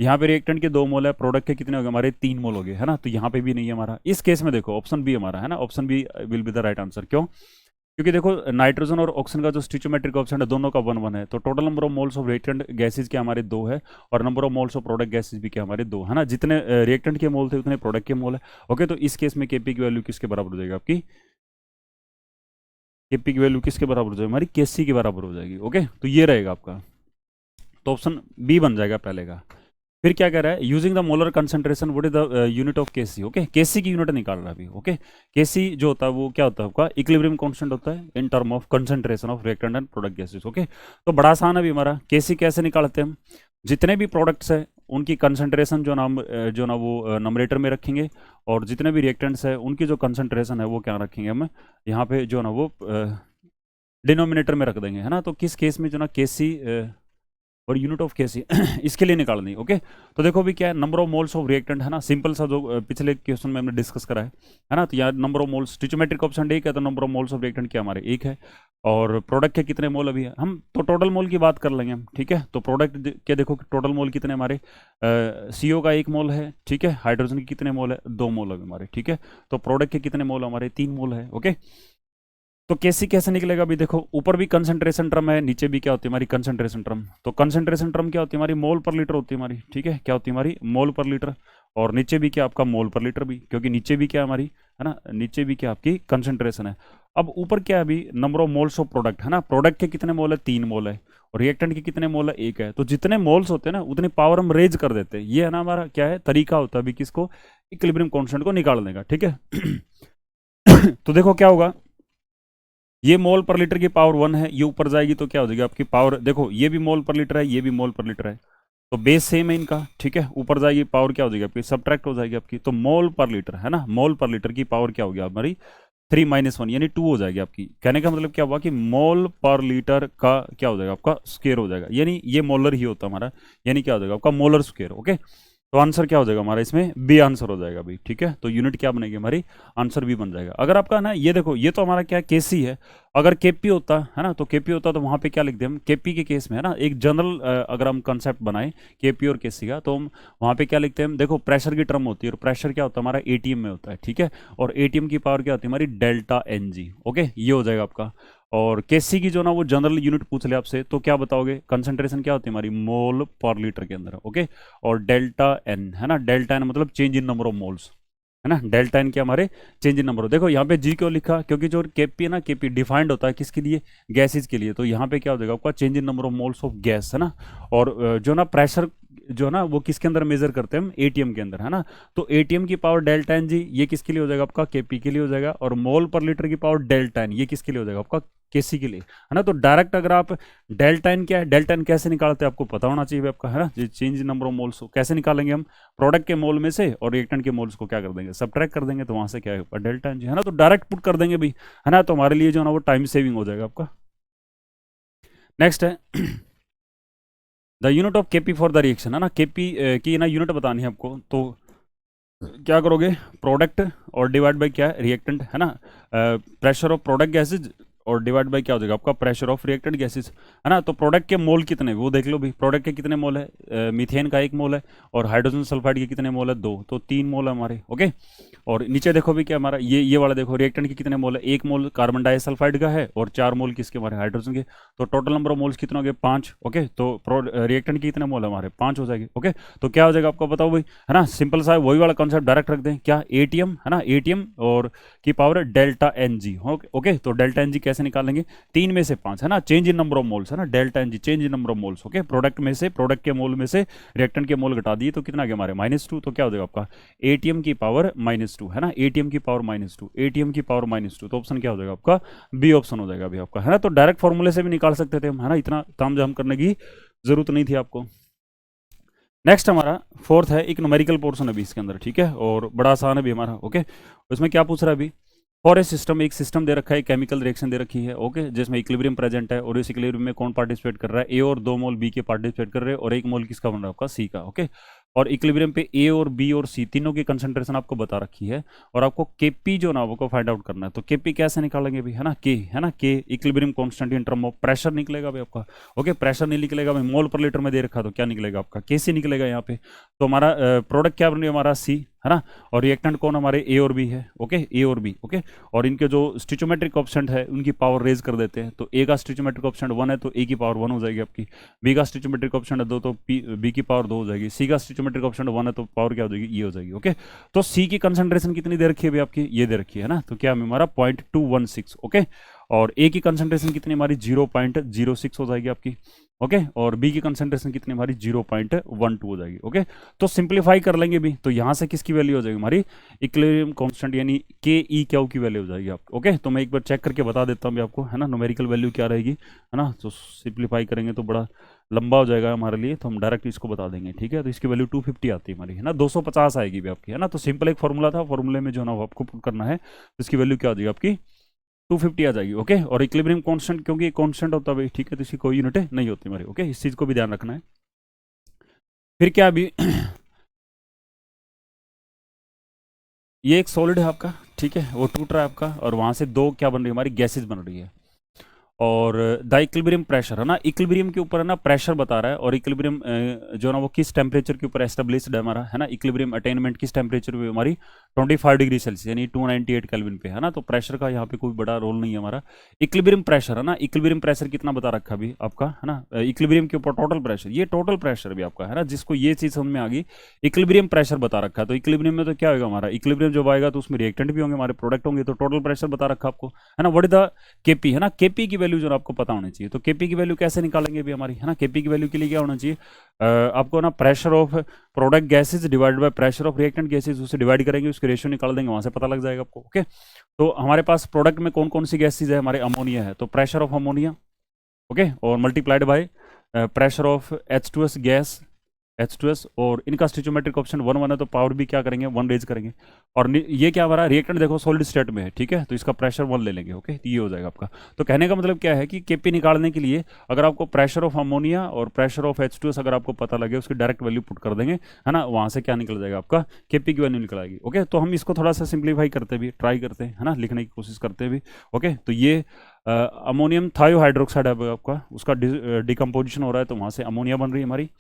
यहाँ पे रिएक्टेंट के 2 मोल है, प्रोडक्ट के कितने हो गए हमारे 3 मोल हो गए, है ना, तो यहाँ पे भी नहीं है हमारा। इस केस में देखो ऑप्शन बी हमारा है ना, option b will be the right answer. क्यों, क्योंकि देखो नाइट्रोजन और ऑक्सीजन का जो स्टिचोमेट्रिक ऑप्शन है दोनों का 1 1 है, तो total number of moles of reactant gases के हमारे 2 है, और number of moles of product gases भी क्या हमारे 2, है ना, जितने रिएक्टेंट के मोल थे उतने प्रोडक्ट के मोल है, ओके। तो इस केस में केपी की वैल्यू किसके बराबर हो जाएगी आपकी, केपी की वैल्यू किसके बराबर हो जाएगी हमारी, केसी के बराबर हो जाएगी, ओके। तो ये रहेगा आपका, तो ऑप्शन बी बन जाएगा पहले का। फिर क्या कह रहा है, using the molar concentration what is the unit of KC, okay, KC की यूनिट निकाल रहा है अभी, ओके। केसी जो होता है वो क्या होता है आपका इक्विलिब्रियम कांस्टेंट होता है in term of concentration of reactant and product gases, okay. तो बड़ा आसान है अभी हमारा, केसी कैसे निकालते हैं हम, जितने भी प्रोडक्ट्स है उनकी कंसंट्रेशन जो ना वो नंबरेटर में रखेंगे, और जितने भी रिएक्टेंट्स है उनकी जो कंसंट्रेशन है वो क्या रखेंगे हम यहाँ पे जो ना वो डिनोमिनेटर में रख देंगे, है ना। तो किस केस में जो ना केसी और यूनिट ऑफ केसी इसके लिए निकालनी, ओके। तो देखो भी क्या है, number of moles of reactant, है ना, सिंपल सा जो पिछले क्वेश्चन में हमने डिस्कस करा है ना। तो यहाँ नंबर ऑफ मोल्स स्टिचोमेट्रिक ऑप्शन 1 है, तो number of moles of reactant क्या हमारे 1 है, और प्रोडक्ट के कितने मोल अभी है, हम तो टोटल मोल की बात कर लेंगे हम, ठीक है। तो प्रोडक्ट के देखो टोटल मोल कितने हमारे, सीओ का 1 मोल है, ठीक है, हाइड्रोजन के कितने मोल है 2 मोल है हमारे, ठीक है। तो प्रोडक्ट के कितने मोल हमारे 3 मोल है, ओके। तो केसी कैसे निकलेगा अभी देखो, ऊपर भी कंसंट्रेशन टर्म है, नीचे भी क्या होती है हमारी कंसंट्रेशन टर्म। तो कंसंट्रेशन टर्म क्या होती है हमारी, मोल पर लीटर होती है हमारी, ठीक है, क्या होती है हमारी मोल पर लीटर, और नीचे भी क्या आपका मोल पर लीटर भी, क्योंकि नीचे भी क्या हमारी, है ना, नीचे भी क्या आपकी कंसंट्रेशन है। अब ऊपर क्या है अभी, number of moles of product, है ना, प्रोडक्ट के कितने मोल है 3 मोल है, और रिएक्टेंट के कितने मोल है 1 है। तो जितने मोल्स होते हैं ना उतनी पावर हम रेज कर देते हैं, ये है ना हमारा क्या है तरीका होता है अभी किसको, इक्विलिब्रियम कांस्टेंट को निकालने का, ठीक है। तो देखो क्या होगा, ये मोल पर लीटर की पावर 1 है, ये ऊपर जाएगी तो क्या हो जाएगी आपकी पावर, देखो ये भी मोल पर लीटर है, ये भी मोल पर लीटर है, तो बेस सेम है इनका, ठीक है। ऊपर जाएगी पावर क्या हो जाएगी आपकी, सब्ट्रैक्ट हो जाएगी आपकी, तो मोल पर लीटर, है ना, मोल पर लीटर की पावर क्या होगी हमारी 3 - 1 यानी 2 हो जाएगी आपकी। कहने का मतलब क्या हुआ कि मोल पर लीटर का क्या हो जाएगा आपका स्क्वायर हो जाएगा, यानी ये मोलर ही होता है हमारा, यानी क्या हो जाएगा आपका मोलर स्क्वायर, ओके। तो आंसर क्या हो जाएगा हमारा इसमें, बी आंसर हो जाएगा अभी, ठीक है। तो यूनिट क्या बनेगी हमारी, आंसर बी बन जाएगा। अगर आपका ना ये देखो, ये तो हमारा क्या केसी है, अगर केपी होता है ना, तो केपी होता तो वहां पे क्या लिख दे हम, केपी के केस में है ना एक जनरल अगर हम कंसेप्ट बनाए केपी और केसी का, तो हम वहां पे क्या लिखते हैं, देखो प्रेशर की टर्म होती है, और प्रेशर क्या होता है हमारा एटीएम में होता है, ठीक है, और एटीएम की पावर क्या होती है हमारी डेल्टा एन जी, ओके, ये हो जाएगा आपका। और केसी की जो ना वो जनरल यूनिट पूछ ले आपसे, तो क्या बताओगे, कंसंट्रेशन क्या होती है हमारी मोल पर लीटर के अंदर, ओके। और डेल्टा एन, है ना, डेल्टा एन मतलब change in number of moles, है ना, डेल्टा एन क्या हमारे चेंज इन नंबर। देखो यहाँ पे जी क्यों लिखा, क्योंकि जो केपी है ना, केपी डिफाइंड होता है किसके लिए, गैसेज के लिए, तो यहाँ पे क्या हो जाएगा आपका change in number of moles of gas, है ना। और जो ना प्रेशर जो ना वो किसके अंदर मेजर करते हैं हम, एटीएम के अंदर, है ना। तो एटीएम की पावर डेल्टा एन जी ये किसके लिए हो जाएगा आपका, केपी के लिए हो जाएगा, और मोल पर लीटर की पावर डेल्टा एन ये किसके लिए हो जाएगा आपका, केसी के लिए, है ना। तो डायरेक्ट अगर आप डेल्टा एन क्या है, डेल्टा एन कैसे निकालते हैं आपको पता होना चाहिए आपका, है ना। चेंज नंबर ऑफ मोल्स कैसे निकालेंगे हम, प्रोडक्ट के मोल में से और रिएक्टेंट के मोल्स को क्या कर देंगे, सब्ट्रैक्ट कर देंगे, तो वहां से क्या है डेल्टा एन जी, है ना। तो डायरेक्ट पुट कर देंगे भी, है ना, तो हमारे लिए जो है ना वो टाइम सेविंग हो जाएगा आपका। नेक्स्ट है the unit of KP for the reaction, है ना, केपी की ना यूनिट बतानी है आपको, तो क्या करोगे, प्रोडक्ट और डिवाइड बाय क्या है रिएक्टेंट, है ना, प्रेशर ऑफ प्रोडक्ट गैसेज और डिवाइड बाय क्या हो जाएगा आपका प्रेशर ऑफ रिएक्टेंट गैसेज, है ना। तो प्रोडक्ट के मोल कितने वो देख लो भी, प्रोडक्ट के कितने मोल है, मीथेन का 1 मोल है, और हाइड्रोजन सल्फाइड के कितने मोल है 2, तो 3 मोल है हमारे, ओके। और नीचे देखो भी क्या हमारा ये वाला देखो, रिएक्टेंट के कितने मोल है, 1 मोल कार्बन डाइसल्फाइड का है, और 4 मोल किसके हमारे हाइड्रोजन के, तो टोटल नंबर ऑफ मोल्स कितने हो गए 5, ओके। तो रिएक्टेंट के कितने मोल है हमारे 5 हो जाएंगे, ओके। तो क्या हो जाएगा आपको बताओ भाई, है ना, सिंपल सा वही वाला कॉन्सेप्ट डायरेक्ट रख दें, क्या एटीएम, है ना, एटीएम और की power delta n g, okay. तो डेल्टा एन जी कैसे कैसे निकालेंगे, 3 में से 5 है ना, change in number of moles है ना, delta n g, change in number of moles. Okay, product में से, प्रोडक्ट के मोल में से रिएक्टेंट के मोल घटा दिए तो कितना आ गया हमारे -2, तो क्या हो जाएगा आपका एटीएम की पावर -2 है ना, एटीएम की पावर -2, एटीएम की पावर -2, तो ऑप्शन क्या हो जाएगा आपका बी ऑप्शन हो जाएगा अभी आपका, है ना। तो डायरेक्ट फॉर्मूले से भी निकाल सकते थे हम, है ना, इतना तामझाम करने की जरूरत नहीं थी आपको। नेक्स्ट हमारा फोर्थ है एक न्यूमेरिकल पोर्शन अभी इसके अंदर, ठीक है, और बड़ा आसान है भी हमारा। ओके, उसमें क्या पूछ रहा है अभी, फॉर ए सिस्टम, एक सिस्टम दे रखा है, केमिकल रिएक्शन दे रखी है, ओके, जिसमें इक्विलिब्रियम प्रेजेंट है, और इस इक्विलिब्रियम में कौन पार्टिसिपेट कर रहा है, ए और 2 मोल बी के पार्टिसिपेट कर रहे हैं, और 1 मोल किसका बन रहा है आपका सी का। ओके, और इक्विलिब्रियम पे ए और बी और सी तीनों की कंसंट्रेशन आपको बता रखी है, और आपको केपी जो ना वो को फाइंड आउट करना है। तो केपी कैसे निकालेंगे भी, है ना, के, है ना, के equilibrium constant in term of pressure निकलेगा भाई आपका। ओके, प्रेशर नहीं निकलेगा भाई, मोल पर लीटर में दे रखा, तो क्या निकलेगा आपका केसी निकलेगा यहाँ पे। तो हमारा प्रोडक्ट क्या बन रही है हमारा सी, है ना, और रिएक्टेंट कौन हमारे ए और बी है। ओके, ए और बी, ओके, और इनके जो स्टिचोमेट्रिक कोएफिशिएंट है उनकी पावर रेज कर देते हैं। तो ए का स्टिचोमेट्रिक कोएफिशिएंट 1 है तो ए की पावर 1 हो जाएगी आपकी, बी का स्टिचोमेट्रिक कोएफिशिएंट 2 तो बी की पावर 2 हो जाएगी, सी का स्टिचोमेट्रिक कोएफिशिएंट 1 है तो पावर क्या हो जाएगी, ये हो जाएगी। ओके, तो सी की कंसंट्रेशन कितनी दे रखी है आपकी, ये दे रखी है ना, तो क्या हमारा 0.216। ओके, और ए की कंसंट्रेशन कितनी हमारी 0.06 हो जाएगी आपकी। ओके, और बी की कंसंट्रेशन कितनी हमारी 0.12 हो जाएगी। ओके, तो सिंप्लीफाई कर लेंगे भी, तो यहां से किसकी वैल्यू हो जाएगी हमारी इक्विलिब्रियम कांस्टेंट यानी के ई क्यू की वैल्यू हो जाएगी आपको। ओके, तो मैं एक बार चेक करके बता देता हूँ आपको, है ना, न्यूमेरिकल वैल्यू क्या रहेगी, है ना। तो सिंप्लीफाई करेंगे तो बड़ा लंबा हो जाएगा हमारे लिए, तो हम डायरेक्ट इसको बता देंगे, ठीक है। तो इसकी वैल्यू 250 आती है हमारी, है ना, 250 आएगी भी आपकी, है ना। तो सिंपल एक फॉर्मूला था, फॉर्मूले में जो है ना आपको पुट करना है, तो इसकी वैल्यू क्या हो जाएगी आपकी 250 आ जाएगी। ओके, और इक्विलिब्रियम कांस्टेंट क्योंकि कांस्टेंट होता है, ठीक है, तो इसकी कोई यूनिट नहीं होती हमारी। ओके, इस चीज को भी ध्यान रखना है। फिर क्या अभी ये एक सॉलिड है आपका, ठीक है, वो टूट रहा है आपका, और वहां से दो क्या बन रही है हमारी गैसेज बन रही है, और द इक्विलिब्रियम प्रेशर है ना, इक्विलिब्रियम के ऊपर है ना प्रेशर बता रहा है, और इक्विलिब्रियम जो ना वो किस टेम्परेचर के ऊपर एस्टेब्लिश्ड है हमारा, है ना, इक्विलिब्रियम अटेनमेंट किस टेम्परेचर पे हमारी 25 डिग्री सेल्सियस यानी 298 केल्विन पे, है ना। तो प्रेशर का यहाँ पे कोई बड़ा रोल नहीं है हमारा। इक्विलिब्रियम प्रेशर है ना, इक्विलिब्रियम प्रेशर कितना बता रखा अभी आपका, है ना, इक्विलिब्रियम के ऊपर टोटल प्रेशर, ये टोटल प्रेशर भी आपका, है ना, जिसको ये चीज समझ में आ गई, इक्विलिब्रियम प्रेशर बता रखा है। तो इक्विलिब्रियम में तो क्या होगा हमारा, इक्विलिब्रियम जब आएगा तो उसमें रिएक्टेंट भी होंगे, हमारे प्रोडक्ट होंगे, तो टोटल प्रेशर बता रखा आपको, है ना। व्हाट इज द केपी, है ना, केपी की वैल्यू जो आपको पता होनी चाहिए। तो केपी की वैल्यू कैसे निकालेंगे भी हमारी, है ना, केपी की वैल्यू के लिए क्या होना चाहिए, आपको ना pressure of product gases divided by pressure of reactant gases, उसे डिवाइड करेंगे, उसके रेशियो निकाल देंगे, वहां से पता लग जाएगा आपको। ओके, तो हमारे पास प्रोडक्ट में कौन कौन सी गैसेज है, हमारे अमोनिया है, तो प्रेशर ऑफ अमोनिया, ओके, और multiplied by pressure of H2S gas, H2S, और इनका स्टिचोमेट्रिक ऑप्शन 1 है तो पावर भी क्या करेंगे 1 रेज करेंगे, और ये क्या हमारा रिएक्टेंट देखो सॉलिड स्टेट में है, ठीक है, तो इसका प्रेशर 1 ले लेंगे। ओके, तो ये हो जाएगा आपका। तो कहने का मतलब क्या है कि केपी निकालने के लिए अगर आपको प्रेशर ऑफ अमोनिया और प्रेशर ऑफ H2S अगर आपको पता लगे, उसकी डायरेक्ट वैल्यू पुट कर देंगे, है ना, वहां से क्या निकल जाएगा आपका केपी की वैल्यू निकल आएगी। ओके, तो हम इसको थोड़ा सा सिंप्लीफाई करते भी ट्राई करते हैं, है ना, लिखने की कोशिश करते भी। ओके, तो ये अमोनियम थायोहाइड्रोक्साइड है आपका, उसका डिकम्पोजिशन हो रहा है, तो वहां से अमोनिया बन रही है हमारी,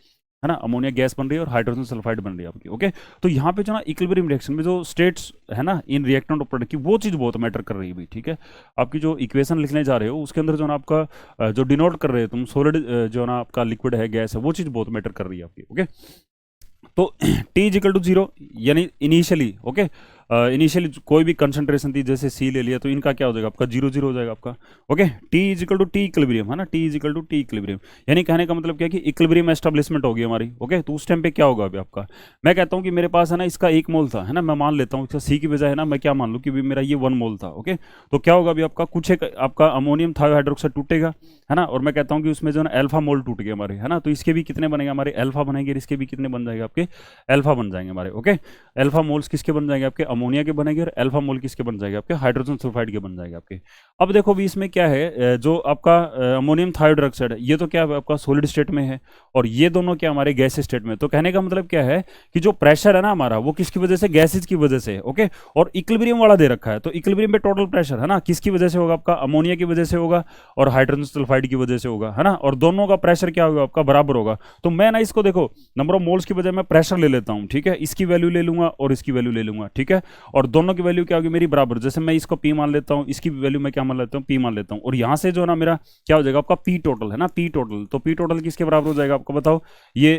है ना, अमोनिया गैस बन रही है और हाइड्रोजन सल्फाइड बन रही है आपकी। ओके, तो यहाँ पे जो ना इक्विलिब्रियम रिएक्शन में जो स्टेट्स है ना इन रिएक्टेंट और प्रोडक्ट की, वो चीज़ बहुत मैटर कर रही है भी, ठीक है। आपकी जो इक्वेशन लिखने जा रहे हो उसके अंदर जो ना आपका जो डिनोट कर रहे हो तुम सॉलिड जो ना आपका लिक्विड है गैस है, वो चीज़ बहुत मैटर कर रही है आपकी। ओके, तो T इज इक्वल टू 0 यानी इनिशियली, ओके, इनिशियली कोई भी कंसंट्रेशन थी जैसे सी ले लिया तो इनका क्या हो जाएगा आपका 0 हो जाएगा आपका। Okay, T is equal to T equilibrium, है ना, T is equal to T equilibrium, यानी कहने का मतलब क्या है कि इक्विलिब्रियम एस्टेब्लिशमेंट होगी हमारी। ओके, तो उस टाइम पे क्या होगा अभी आपका, मैं कहता हूँ कि मेरे पास है ना इसका 1 मोल था, है ना, मैं मान लेता हूँ सी की बजाय, है ना, मैं क्या मान लूँ कि मेरा ये 1 मोल था। ओके, तो क्या होगा अभी आपका कुछ एक आपका अमोनियम थायोहाइड्रोक्साइड टूटेगा, है ना, और मैं कहता हूँ कि उसमें जो है अल्फा मोल टूट गए हमारे, है ना, तो इसके भी कितने बनेंगे हमारे अल्फा बनेंगे, इसके भी कितने बन जाएंगे आपके अल्फा बन जाएंगे हमारे। ओके, अल्फा मोल्स किसके बन जाएंगे आपके अमोनिया के बनेंगे, और अल्फा मोल किसके बन जाएंगे आपके हाइड्रोजन सल्फाइड के बन जाएंगे आपके। अब देखो भी इसमें क्या है, जो आपका अमोनियम थायोहाइड्रोक्साइड है ये तो क्या है आपका सॉलिड स्टेट में है, और ये दोनों क्या हमारे गैस स्टेट में। तो कहने का मतलब क्या है कि जो प्रेशर है ना हमारा वो किसकी वजह से, गैसेज की वजह से। ओके, और इक्विलिब्रियम वाला दे रखा है, तो इक्विलिब्रियम पे टोटल प्रेशर है ना किसकी वजह से होगा आपका, अमोनिया की वजह से होगा और हाइड्रोजन सल्फाइड की वजह से होगा, है ना, और दोनों का प्रेशर क्या होगा आपका बराबर होगा। तो मैं ना इसको देखो नंबर ऑफ मोल्स की बजाय मैं प्रेशर ले लेता हूं, ठीक है, इसकी वैल्यू ले लूंगा और इसकी वैल्यू ले लूंगा, ठीक है, और दोनों की वैल्यू क्या होगी मेरी बराबर। जैसे मैं इसको पी मान लेता हूं, इसकी वैल्यू मैं क्या मान लेता हूं, पी मान लेता हूं, और यहां से जो ना मेरा क्या हो जाएगा आपका पी टोटल, है ना, पी टोटल। तो पी टोटल किसके बराबर हो जाएगा आपको बताओ, ये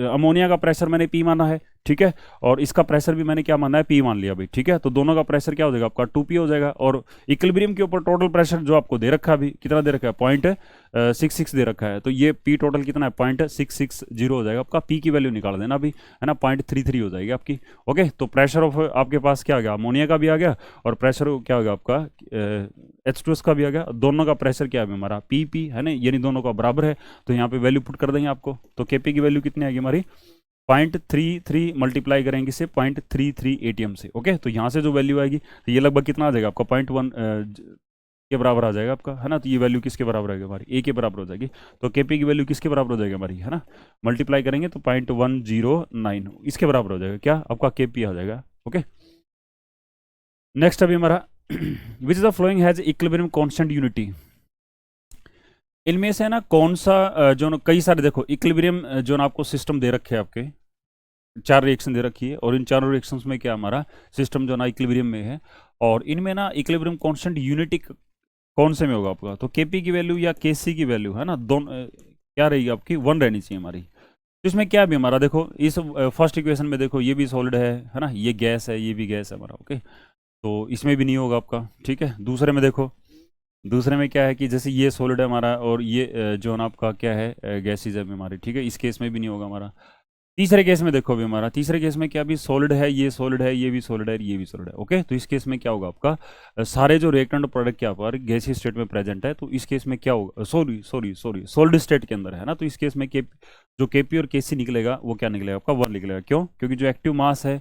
अमोनिया का प्रेशर मैंने पी माना है, ठीक है। और इसका प्रेशर भी मैंने क्या माना है, P मान लिया भाई, ठीक है। तो दोनों का प्रेशर क्या हो जाएगा आपका 2P हो जाएगा। और इक्विलिब्रियम के ऊपर टोटल प्रेशर जो आपको दे रखा है अभी, कितना दे रखा है, 0.66 दे रखा है। तो ये P टोटल कितना है, 0.660 हो जाएगा आपका। P की वैल्यू निकाल देना अभी, है ना, 0.33 हो जाएगी आपकी। ओके, तो प्रेशर ऑफ आपके पास क्या आ गया, अमोनिया का भी आ गया, और प्रेशर क्या हो गया आपका H2S का भी आ गया। दोनों का प्रेशर क्या है हमारा, PP, है ना, यानी दोनों का बराबर है। तो यहाँ पे वैल्यू पुट कर देंगे आपको। तो KP की वैल्यू कितनी आएगी हमारी, 0.33 मल्टीप्लाई करेंगे इसे 0.33 ATM से। ओके, तो यहाँ से जो वैल्यू आएगी, तो ये लगभग कितना आ जाएगा आपका, 0.1 के बराबर आ जाएगा आपका, है ना। तो ये वैल्यू किसके बराबर आएगी हमारी, A के बराबर हो जाएगी। तो KP की वैल्यू किसके बराबर हो जाएगी हमारी, है ना, मल्टीप्लाई करेंगे तो 0.109 इसके बराबर हो जाएगा, क्या आपका KP आ जाएगा। ओके, नेक्स्ट अभी हमारा which is the flowing has equilibrium constant unity. इनमें से ना कौन सा जो ना, कई सारे देखो इक्विलिब्रियम जो ना आपको सिस्टम दे रखे हैं, आपके 4 रिएक्शन दे रखी है, और इन चारों रिएक्शंस में क्या हमारा सिस्टम जो ना इक्विलिब्रियम में है। और इनमें ना इक्विलिब्रियम कांस्टेंट यूनिटी कौन से में होगा आपका, तो KP की वैल्यू या KC की वैल्यू, है ना, दोनों क्या रहेगी आपकी, 1 रहनी चाहिए हमारी। तो इसमें क्या भी हमारा देखो, इस फर्स्ट इक्वेशन में देखो, ये भी सॉलिड है ना, ये गैस है, ये भी गैस है हमारा। ओके, तो इसमें भी नहीं होगा आपका, ठीक है। दूसरे में देखो, दूसरे में क्या है कि जैसे ये सॉलिड है हमारा, और ये जो ना आपका क्या है, गैसेज है हमारी, ठीक है, इस केस में भी नहीं होगा हमारा। तीसरे केस में देखो अभी हमारा, तीसरे केस में क्या भी सॉलिड है, ये सॉलिड है, ये भी सॉलिड है, ये भी सॉलिड है। ओके, तो इस केस में क्या होगा आपका, सारे जो रिएक्टेंट प्रोडक्ट क्या पर गैसीय स्टेट में प्रेजेंट है। तो इस केस में क्या होगा, सॉरी सॉलिड स्टेट के अंदर है ना। तो इस केस में जो KP और KC निकलेगा वो क्या निकलेगा आपका, 1 निकलेगा। क्यों, क्योंकि जो एक्टिव मास है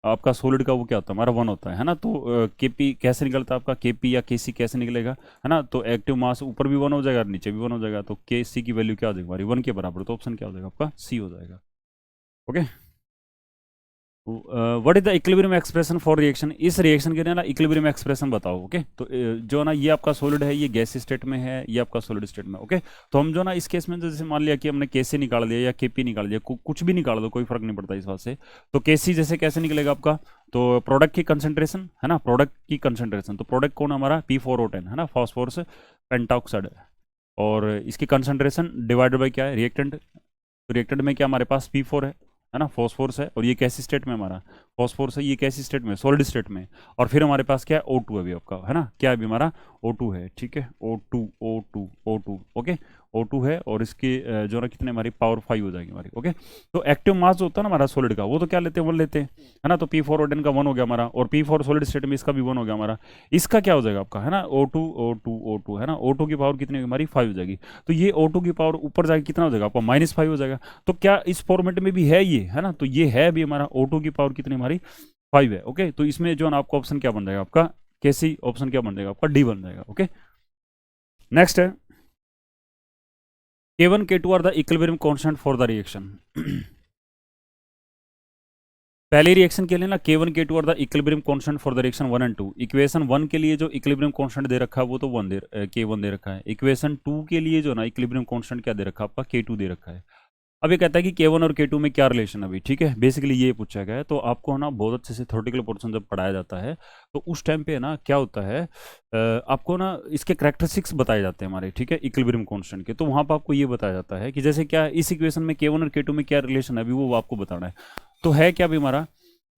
आपका सॉलिड का वो क्या होता है हमारा, 1 होता है ना। तो KP कैसे निकलता है आपका, KP या KC कैसे निकलेगा, है ना। तो एक्टिव मास ऊपर भी 1 हो जाएगा और नीचे भी 1 हो जाएगा। तो KC की वैल्यू क्या हो जाएगी हमारी, 1 के बराबर। तो ऑप्शन क्या हो जाएगा आपका, C हो जाएगा। Okay, what is the equilibrium expression for reaction, इस रिएक्शन के लिए ना इक्विलिब्रियम एक्सप्रेशन बताओ। ओके, तो जो ना ये आपका सॉलिड है, ये गैस स्टेट में है, ये आपका सॉलिड स्टेट में। ओके, तो हम जो ना इस केस में जैसे मान लिया कि हमने KC निकाल लिया या KP निकाल लिया, कुछ भी निकाल दो, कोई फर्क नहीं पड़ता इस बात से। तो KC जैसे कैसे निकलेगा आपका, तो प्रोडक्ट की कंसेंट्रेशन, है ना, प्रोडक्ट की कंसेंट्रेशन। तो प्रोडक्ट कौन हमारा, P4O10, है ना, फॉस्फोरस पेंटॉक्साइड। और इसकी कंसेंट्रेशन डिवाइडेड बाई क्या है, रिएक्टेंट। तो रिएक्टेंट में क्या हमारे पास P4 है ना, फॉस्फोरस है, और ये कैसी स्टेट में हमारा फॉस्फोरस है, ये कैसी स्टेट में, सॉलिड स्टेट में। और फिर हमारे पास क्या है, O2 है अभी आपका, है ना, क्या है अभी हमारा O2 है, ठीक है, O2। ओके, O2 है, और इसके जो ना कितने हमारी पावर 5 हो जाएगी हमारी। ओके, तो एक्टिव मास जो होता है ना हमारा सॉलिड का, वो तो क्या लेते हैं, 1 लेते हैं, है ना। तो P4O10 का 1 हो गया हमारा, और P4 सॉलिड स्टेट में इसका भी 1 हो गया हमारा। इसका क्या हो जाएगा आपका, है ना, O2, है ना, O2 की पावर कितनी होगी हमारी, 5 हो जाएगी। तो ये O2 की पावर ऊपर जाएगी, कितना हो जाएगा आपका, -5 हो जाएगा। तो क्या इस फॉर्मेट में भी है ये, है ना, तो ये है अभी हमारा O2 की पावर कितनी हमारी, 5 है। ओके, तो इसमें जो है ना आपका ऑप्शन क्या बन जाएगा आपका, KC ऑप्शन क्या बन जाएगा आपका, D बन जाएगा। ओके, नेक्स्ट है K1 K2 are the equilibrium constant for the reaction. पहले रिएक्शन के लिए ना K1 K2 are the equilibrium constant for the reaction 1 and 2। Equation 1 के लिए जो इक्विलिब्रियम कांस्टेंट दे रखा है वो तो K1 दे रखा है। इक्वेशन 2 के लिए जो ना इक्विलिब्रियम कांस्टेंट क्या दे रखा है आपका, K2 दे रखा है। अब ये कहता है कि K1 और K2 में क्या रिलेशन है अभी, ठीक है, बेसिकली ये पूछा गया है। तो आपको ना बहुत अच्छे से थ्योरेटिकल पोर्शन जब पढ़ाया जाता है, तो उस टाइम पे ना क्या होता है, आपको ना इसके कैरेक्टरिस्टिक्स बताए जाते हैं हमारे, ठीक है, इक्विलिब्रियम कांस्टेंट के। तो वहाँ पर आपको ये बताया जाता है कि जैसे क्या इस इक्वेशन में K1 और K2 में क्या रिलेशन है, अभी वो आपको बताना है। तो है क्या अभी हमारा,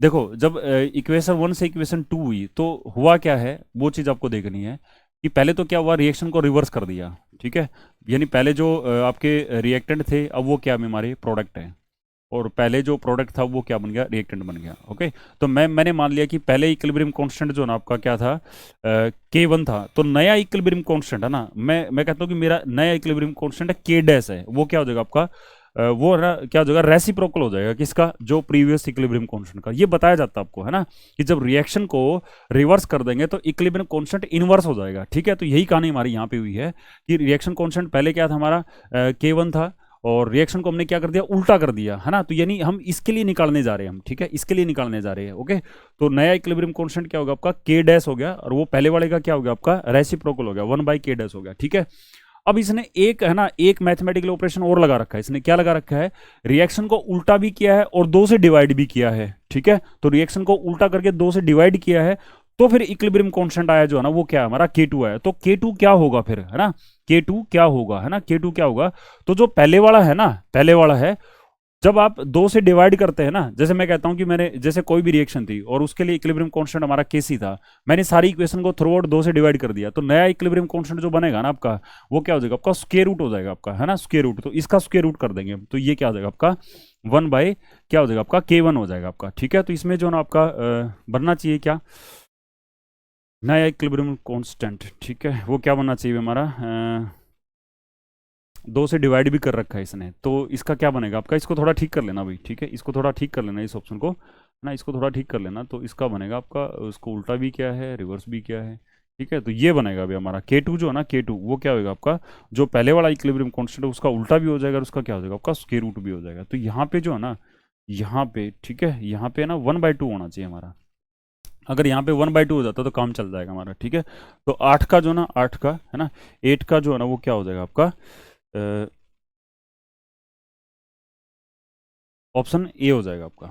देखो जब इक्वेशन 1 से इक्वेशन 2 हुई तो हुआ क्या है, वो चीज़ आपको देखनी है कि पहले तो क्या हुआ, रिएक्शन को रिवर्स कर दिया, ठीक है। यानी पहले जो आपके रिएक्टेंट थे, अब वो क्या हमारे प्रोडक्ट हैं, और पहले जो प्रोडक्ट था वो क्या बन गया, रिएक्टेंट बन गया। ओके, तो मैंने मान लिया कि पहले इक्विलिब्रियम कांस्टेंट जो ना आपका क्या था, K1 था। तो नया इक्विलिब्रियम कांस्टेंट है ना, मैं कहता हूँ कि मेरा नया इक्विलिब्रियम कांस्टेंट है K' है, वो क्या हो जाएगा आपका, वो ना क्या हो जाएगा, रेसिप्रोकल हो जाएगा किसका, जो प्रीवियस इक्विलिब्रियम कांस्टेंट का। ये बताया जाता है आपको, है ना, कि जब रिएक्शन को रिवर्स कर देंगे तो इक्विलिब्रियम कांस्टेंट इनवर्स हो जाएगा, ठीक है। तो यही कहानी हमारी यहाँ पे हुई है कि रिएक्शन कांस्टेंट पहले क्या था हमारा, K1 था, और रिएक्शन को हमने क्या कर दिया, उल्टा कर दिया, है ना। तो यानी हम इसके लिए निकालने जा रहे हैं हम, ठीक है, इसके लिए निकालने जा रहे हैं। ओके, तो नया इक्विलिब्रियम कांस्टेंट क्या होगा आपका, K' हो गया, और वो पहले वाले का क्या हो गया आपका, रेसिप्रोकल हो गया, 1/K' हो गया, ठीक है। अब इसने एक, है ना, एक मैथमेटिकल ऑपरेशन और लगा रखा है। इसने क्या लगा रखा है, रिएक्शन को उल्टा भी किया है और 2 से डिवाइड भी किया है, ठीक है। तो रिएक्शन को उल्टा करके 2 से डिवाइड किया है, तो फिर इक्विलिब्रियम कांस्टेंट आया जो है ना, वो क्या है हमारा, K2 आया। तो K2 क्या होगा फिर, है ना, K2 क्या होगा, है ना, K2 क्या होगा, तो जो पहले वाला है ना, पहले वाला है जब आप दो से डिवाइड करते हैं ना, जैसे मैं कहता हूं कि मैंने जैसे कोई भी रिएक्शन थी और उसके लिए इक्विलिब्रियम कांस्टेंट हमारा केसी था, मैंने सारी इक्वेशन को थ्रू आउट दो से डिवाइड कर दिया, तो नया इक्विलिब्रियम कांस्टेंट जो बनेगा ना आपका, वो क्या हो जाएगा आपका, स्क्वायर रूट हो जाएगा आपका, है ना, स्क्वायर रूट। तो इसका स्क्वायर रूट कर देंगे, तो ये क्या हो जाएगा आपका 1 बाय क्या हो जाएगा आपका K1 हो जाएगा आपका। ठीक है, तो इसमें जो ना आपका बनना चाहिए क्या, नया इक्विलिब्रियम कांस्टेंट। ठीक है, वो क्या बनना चाहिए हमारा, दो से डिवाइड भी कर रखा है इसने, तो इसका क्या बनेगा आपका, इसको थोड़ा ठीक कर लेना भाई। ठीक है, इसको थोड़ा ठीक कर लेना, इस ऑप्शन को ना, इसको थोड़ा ठीक कर लेना, तो इसका बनेगा आपका, उसको उल्टा भी क्या है, रिवर्स भी क्या है। ठीक है, तो ये बनेगा अभी हमारा K2 जो है ना, K2 वो क्या होगा आपका, जो पहले वाला इक्विलिब्रियम कांस्टेंट है उसका उल्टा भी हो जाएगा और उसका क्या हो जाएगा आपका स्क्वायर रूट भी हो जाएगा। तो यहाँ पे जो है ना, यहाँ पे ठीक है, यहाँ पे ना 1/2 होना चाहिए हमारा। अगर यहाँ पे 1/2 हो जाता तो काम चल जाएगा हमारा। ठीक है, तो 8 का जो ना, 8 का है ना, 8 का जो है ना वो क्या हो जाएगा आपका, ऑप्शन ए हो जाएगा आपका।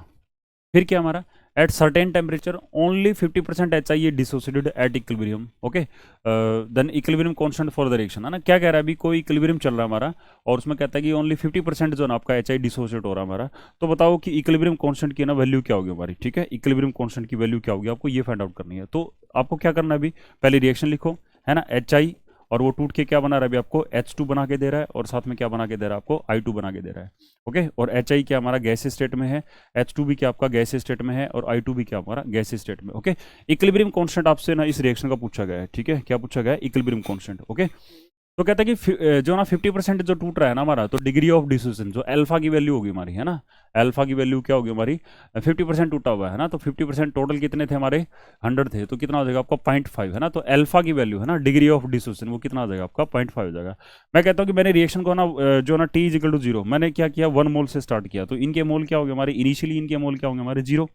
फिर क्या हमारा, at certain temperature only 50% H I dissociated at equilibrium. Okay, then equilibrium constant for the reaction, है ना, क्या कह रहा है अभी, कोई इक्विलिब्रियम चल रहा है हमारा और उसमें कहता है कि ओनली 50% जो ना आपका एच आई डिसोसिएट हो रहा है हमारा। तो बताओ कि इक्विलिब्रियम कांस्टेंट की ना वैल्यू क्या होगी हमारी। ठीक है, इक्विलिब्रियम कांस्टेंट की वैल्यू क्या होगी, आपको ये फाइंड आउट करनी है। तो आपको क्या करना है अभी, पहले रिएक्शन लिखो, है ना, एच आई, और वो टूट के क्या बना रहा है अभी आपको, H2 बना के दे रहा है, और साथ में क्या बना के दे रहा है आपको, I2 बना के दे रहा है। ओके, और HI क्या हमारा गैस स्टेट में है, H2 भी क्या आपका गैस स्टेट में है, और I2 भी क्या हमारा गैस स्टेट में। ओके, इक्विलिब्रियम कांस्टेंट आपसे ना इस रिएक्शन का पूछा गया है। ठीक है, क्या पूछा गया है, इक्विलिब्रियम कांस्टेंट। ओके, तो कहता है कि जो ना 50% जो टूट रहा है ना हमारा, तो डिग्री ऑफ डिसोसिएशन जो अल्फा की वैल्यू होगी हमारी, है ना, अल्फा की वैल्यू क्या होगी हमारी, 50% टूटा हुआ है ना, तो 50% टोटल कितने थे हमारे, 100 थे, तो कितना हो जाएगा आपका 0.5, है ना। तो अल्फा की वैल्यू है ना, डिग्री ऑफ डिसोसिएशन वो कितना हो जाएगा आपका 0.5 हो जाएगा। मैं कहता हूँ कि मैंने रिएक्शन को ना जो ना T=0, मैंने क्या किया, 1 मोल से स्टार्ट किया, तो इनके मोल क्या होंगे हमारे, इनिशियली इनके मोल क्या होंगे हमारे 0।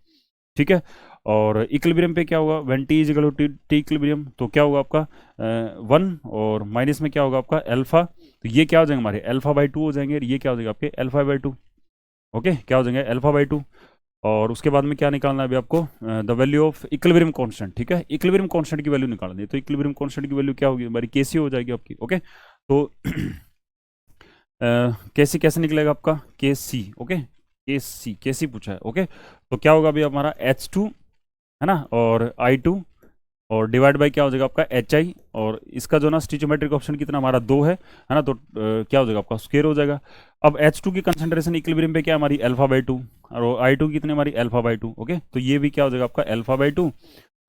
ठीक है, और इक्विलिब्रियम पे क्या होगा, when T is equal to T equilibrium, तो क्या होगा आपका 1, और माइनस में क्या होगा आपका अल्फा, तो ये क्या हो जाएंगे हमारे अल्फा/2 हो जाएंगे, और ये क्या हो जाएगा आपके अल्फा/2। ओके, क्या हो जाएंगे अल्फा/2। और उसके बाद में क्या निकालना है अभी आपको, the value of equilibrium constant. ठीक है, इक्विलिब्रियम कांस्टेंट की वैल्यू निकालनी है, तो इक्विलिब्रियम कांस्टेंट की वैल्यू क्या होगी हमारी, केसी हो जाएगी आपकी। ओके, तो केसी कैसे निकलेगा आपका, केसी। ओके, केसी, केसी पूछा है। ओके, तो क्या होगा अभी हमारा H2, है ना, और I2, और डिवाइड बाय क्या हो जाएगा आपका HI, और इसका जो ना स्टिचोमेट्रिक ऑप्शन कितना हमारा 2 है ना, तो क्या हो जाएगा आपका स्क्वायर हो जाएगा। अब H2 की कंसंट्रेशन इक्विलिब्रियम पे क्या हमारी अल्फा/2, और I2 कितनी हमारी अल्फा/2। ओके, तो ये भी क्या हो जाएगा आपका अल्फा/2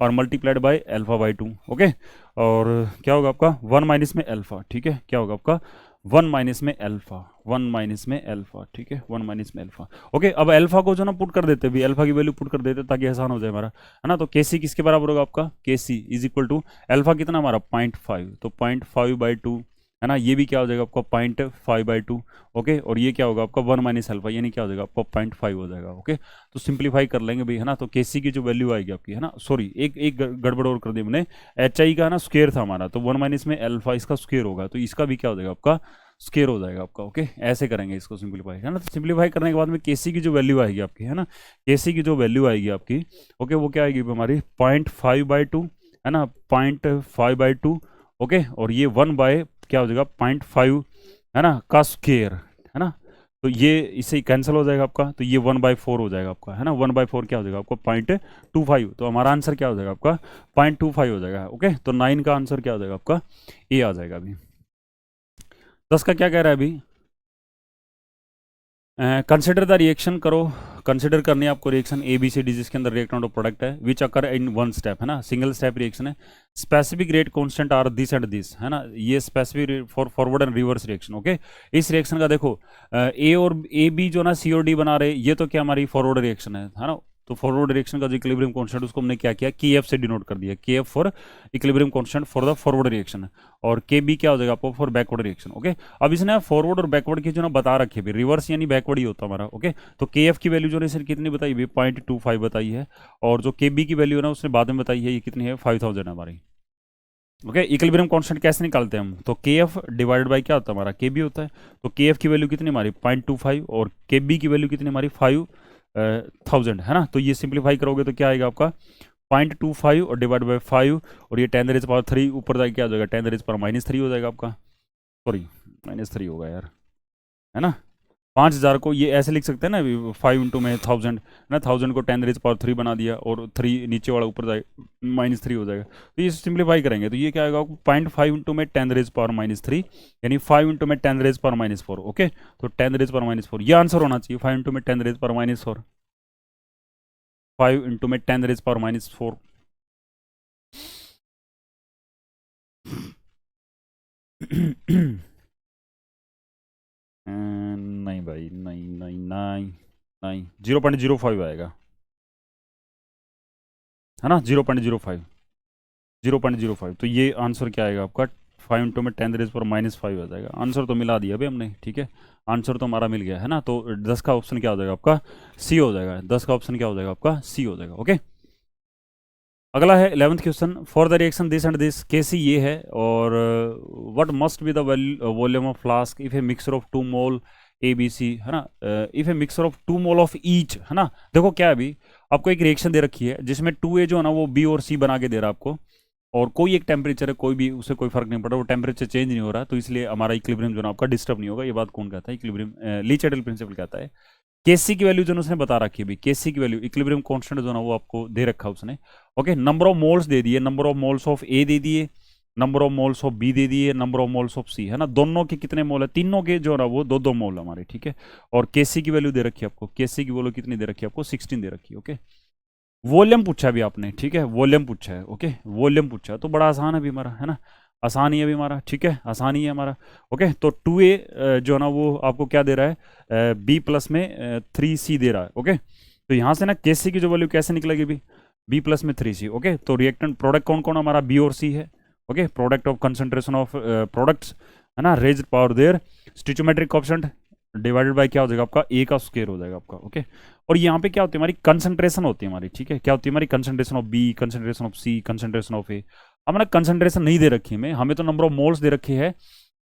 और मल्टीप्लाइड बाय अल्फा/2। ओके, और क्या होगा आपका 1 माइनस में अल्फा। ठीक है, क्या होगा आपका 1 माइनस में अल्फा, 1 माइनस में अल्फा। ठीक है, 1 माइनस में अल्फा। ओके, अब अल्फा को जो ना पुट कर देते भी, अल्फा की वैल्यू पुट कर देते ताकि आसान हो जाए हमारा, है ना। तो केसी किसके बराबर होगा आपका, केसी इज इक्वल टू अल्फा कितना हमारा 0.5, तो 0.5/2, है ना, ये भी क्या हो जाएगा आपका 0.5/2। ओके, और ये क्या होगा आपका 1 माइनस अल्फा, यानी क्या हो जाएगा आपका 0.5 हो जाएगा। ओके, तो सिंप्लीफाई कर लेंगे भाई, है ना, तो केसी की जो वैल्यू आएगी आपकी, है ना, सॉरी एक एक गड़बड़ और कर दी मैंने, HI का ना स्क्वायर था हमारा, तो 1 माइनस में अल्फा इसका स्क्वायर होगा, तो इसका भी क्या हो जाएगा आपका स्क्वायर हो जाएगा आपका। ओके, ऐसे करेंगे इसको सिंप्लीफाई, है ना। तो सिंप्लीफाई करने के बाद में केसी की जो वैल्यू आएगी आपकी, है ना, केसी की जो वैल्यू आएगी आपकी, ओके, वो क्या आएगी हमारी 0.5/2, है ना, 0.5/2। ओके, और ये 1 बाय क्या हो जाएगा 0.5, है ना, का स्क्वायर, है ना, तो ये इससे कैंसिल हो जाएगा आपका, तो ये 1/4 हो जाएगा आपका, है ना, 1/4 क्या हो जाएगा आपका 0.25, तो हमारा आंसर क्या हो जाएगा आपका 0.25 हो जाएगा। ओके, तो 9 का आंसर क्या हो जाएगा आपका ए आ जाएगा अभी। 10 का क्या कह रहा है अभी, कंसिडर द रिएक्शन करो, कंसिडर करनी है आपको रिएक्शन ABCD जिसके अंदर रिएक्टेंट और प्रोडक्ट है, विच अकर इन वन स्टेप, है ना, सिंगल स्टेप रिएक्शन है, specific rate constant are this and this, है ना, ये specific for forward and reverse reaction. Okay, इस रिएक्शन का देखो A और AB जो ना C और D बना रहे, ये तो क्या हमारी फॉरवर्ड रिएक्शन है ना, तो फॉरवर्ड रिएक्शन का जो इक्विलिब्रियम कांस्टेंट उसको हमने क्या किया, KF से डिनोट कर दिया, KF for equilibrium constant for the forward reaction, और KB क्या हो जाएगा आपको फॉर बैकवर्ड रिएक्शन। ओके, अब इसने फॉरवर्ड और बैकवर्ड की जो ना बता रखी है, रिवर्स यानी बैकवर्ड ही होता हमारा। ओके, तो KF की वैल्यू जो ने सिर्फ कितनी बताई है 0.25 बताई है, और जो KB की वैल्यू है ना उसने बाद में बताई है, ये कितनी है 5000 है हमारी। ओके, इक्विलिब्रियम कांस्टेंट कैसे निकालते हैं हम, तो KF डिवाइडेड बाय क्या होता है हमारा KB होता है, तो KF की वैल्यू कितनी हमारी 0.25, और KB की वैल्यू कितनी हमारी 5000, है ना, तो ये सिंप्लीफाई करोगे तो क्या आएगा आपका 0.25 और डिवाइड बाय 5, और ये 10⁻³ ऊपर जाके क्या हो जाएगा 10⁻³ हो जाएगा आपका, सॉरी -3 होगा यार, है ना। 5000 को ये ऐसे लिख सकते हैं ना, 5 इंटू में 1000 ना, 1000 को 10⁻³ बना दिया और 3 नीचे वाला ऊपर जाएगा, -3 हो जाएगा। तो ये सिंप्लीफाई करेंगे तो ये क्या आएगा, 0.5 इंटू में 10⁻³ यानी 5 इंटू में 10⁻⁴। ओके, तो 10⁻⁴ ये आंसर होना चाहिए, 5 इंटू में 10⁻⁴, 5 इंटू में 10⁻⁴। नहीं भाई, नहीं नहीं नहीं नहीं, 0.05 आएगा, है ना, 0.05, 0.05। तो ये आंसर क्या आएगा आपका, 5 इंटू में 10⁻⁻5 आ जाएगा। आंसर तो मिला दिया अभी हमने, ठीक है, आंसर तो हमारा मिल गया है ना। तो 10 का ऑप्शन क्या हो जाएगा आपका, सी हो जाएगा। 10 का ऑप्शन क्या हो जाएगा आपका, सी हो जाएगा। ओके, अगला है 11th question, for the reaction this and this, KC ये है, और what must be the volume of flask if a mixer of 2 mole A B C, है ना, if a mixer of 2 mole of each, है ना। देखो क्या है, अभी आपको एक रिएक्शन दे रखी है जिसमें 2A जो है ना वो बी और सी बना के दे रहा है आपको, और कोई एक टेम्परेचर है, कोई भी, उससे कोई फर्क नहीं पड़ रहा, वो टेम्परेचर चेंज नहीं हो रहा, तो इसलिए हमारा इक्विलिब्रियम जो है आपका डिस्टर्ब नहीं होगा। ये बात कौन कहता है, इक्विलिब्रियम, ली-चैटल प्रिंसिपल कहता है। केसी की वैल्यू जो उसने बता रखी है, केसी की वैल्यू, इक्विलिब्रियम कांस्टेंट जो ना वो आपको दे रखा है उसने। ओके, नंबर ऑफ मोल्स दे दिए, number of moles of A दे दिए, number of moles of B दे दिए, number of moles of C, है ना, दोनों के कितने मोल है, तीनों के जो है ना वो 2-2 मोल हमारे, ठीक है। और केसी की वैल्यू दे रखी है आपको, केसी की वैल्यू कितनी दे रखी है आपको, 16 दे रखी है। ओके, वॉल्यूम पूछा भी आपने, ठीक है, वॉल्यूम पूछा है। ओके, वॉल्यूम पूछा है तो बड़ा आसान है भी हमारा, है ना, आसान ही है भी हमारा, ठीक है, आसान ही है हमारा। ओके, तो 2A जो है ना वो आपको क्या दे रहा है, B प्लस में 3C दे रहा है। ओके, तो यहाँ से ना KC की जो वैल्यू कैसे निकलेगी भी, B प्लस में 3C। ओके, तो रिएक्टेंट प्रोडक्ट कौन कौन हमारा, B और C है। Okay, product of concentration of products, है ना, raised power their stoichiometric coefficient divided by क्या हो जाएगा आपका, A का स्क्वायर हो जाएगा आपका। ओके, और यहाँ पे क्या होती है हमारी, कंसंट्रेशन होती है हमारी, ठीक है, क्या होती है हमारी, concentration of B, concentration of C, concentration of A. हमारा कंसंट्रेशन नहीं दे रखी है, हमें तो नंबर ऑफ मोल्स दे रखी है,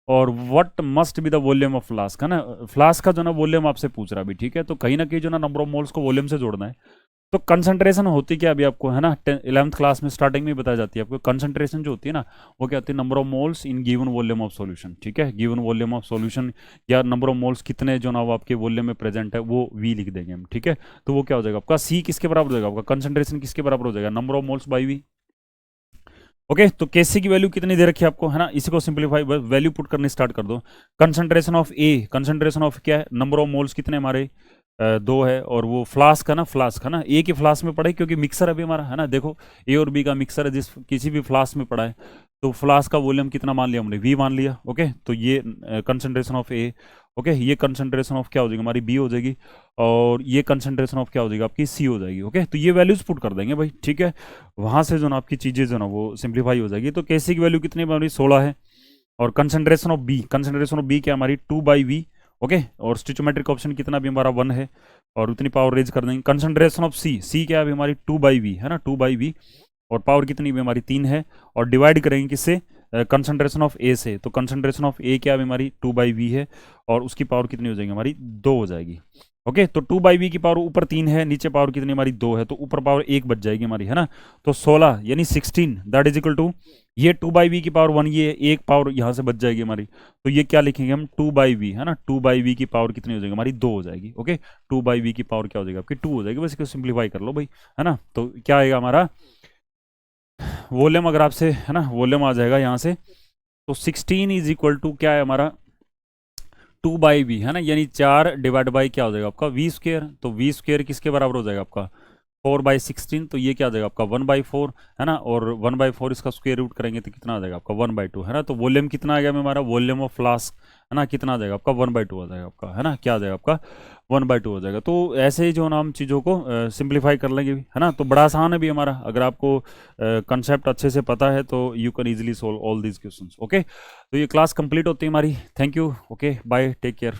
और what must be the volume of flask, है ना, फ्लास्क का जो ना वॉल्यूम आपसे पूछ रहा है, ठीक है, तो कहीं ना कहीं जो ना नंबर ऑफ मोल्स को वॉल्यूम से जोड़ना है। तो कंसंट्रेशन होती क्या अभी आपको, है ना, 11th क्लास में स्टार्टिंग में बताई जाती है आपको, कंसंट्रेशन जो होती है ना वो क्या होती है, number of moles in given volume of solution, ठीक है, गिवन वॉल्यूम ऑफ सॉल्यूशन, या नंबर ऑफ मोल्स कितने जो ना वो आपके वॉल्यूम में प्रेजेंट है वो वी लिख देंगे हम, ठीक है। तो वो क्या हो जाएगा आपका, सी किसके बराबर हो जाएगा आपका, कंसंट्रेशन किसके बराबर हो जाएगा, number of moles by V. Okay, तो केसी की वैल्यू कितनी दे रखी है आपको, है ना, इसी को सिंपलीफाई वैल्यू पुट करने स्टार्ट कर दो। Concentration of A, concentration of क्या है, नंबर ऑफ मोल्स कितने हमारे, 2 है, और वो फ्लास्क है ना, फ्लास्क है ना, ए के फ्लास्क में पड़ा है क्योंकि मिक्सर अभी हमारा, है ना, देखो ए और बी का मिक्सर है, जिस किसी भी फ्लास्क में पड़ा है, तो फ्लास्क का वॉल्यूम कितना मान लिया हमने, वी मान लिया। ओके, तो ये कंसंट्रेशन ऑफ ए। ओके, ये कंसंट्रेशन ऑफ क्या हो जाएगी हमारी, बी हो जाएगी, और ये कंसंट्रेशन ऑफ क्या हो जाएगी आपकी, सी हो जाएगी। ओके, तो ये वैल्यूज पुट कर देंगे भाई, ठीक है, वहां से जो ना आपकी चीजें जो ना वो सिंप्लीफाई हो जाएगी। तो केसी की वैल्यू कितनी हमारी, 16 है, और concentration of B, concentration of B क्या हमारी, 2/V। ओके, और स्टिचोमेट्रिक ऑप्शन कितना भी हमारा 1 है, और उतनी पावर रेज कर देंगे। कंसंट्रेशन ऑफ सी, सी क्या है अभी हमारी 2/V, है ना, 2/V, और पावर कितनी भी हमारी 3 है, और डिवाइड करेंगे किससे, कंसंट्रेशन ऑफ ए से, तो कंसंट्रेशन ऑफ ए क्या है हमारी 2/V है, और उसकी पावर कितनी हो जाएगी हमारी 2 हो जाएगी। ओके, तो 2/V की पावर ऊपर 3 है, नीचे पावर कितनी हमारी 2 है, तो ऊपर पावर 1 बच जाएगी हमारी, है ना, तो 16 यानी 16 दैट इज इक्वल टू, ये 2/V की पावर 1, ये एक पावर यहाँ से बच जाएगी हमारी, तो ये क्या लिखेंगे हम, 2/V, है ना, 2/V की पावर कितनी हो जाएगी हमारी 2 हो जाएगी। ओके, 2/V की पावर क्या हो जाएगी आपकी 2 हो जाएगी, बस इसको सिंप्लीफाई कर लो भाई, है ना। तो क्या आएगा हमारा वॉल्यूम, अगर आपसे, है ना, वॉल्यूम आ जाएगा यहाँ से, तो 16 इज इक्वल टू क्या है हमारा 2/V, है ना, यानी 4 डिवाइड बाई क्या हो जाएगा आपका वी स्क्वायर, तो वी स्क्वायर किसके बराबर हो जाएगा आपका 4/16, तो ये क्या आ जाएगा आपका 1/4, है ना, और 1/4 इसका स्क्वायर रूट करेंगे तो कितना आ जाएगा आपका 1/2, है ना। तो वॉल्यूम कितना आ गया हमारा, वॉल्यूम ऑफ फ्लास्क, है ना, कितना आ जाएगा आपका 1/2 आ जाएगा आपका, है ना, क्या आ जाएगा आपका 1/2 हो जाएगा। तो ऐसे ही जो ना हम चीज़ों को सिंप्लीफाई कर लेंगे, है ना, तो बड़ा आसान है भी हमारा, अगर आपको कंसेप्ट अच्छे से पता है तो you can easily solve all these questions. Okay, तो ये क्लास कंप्लीट होती है हमारी, thank you, okay bye, take care.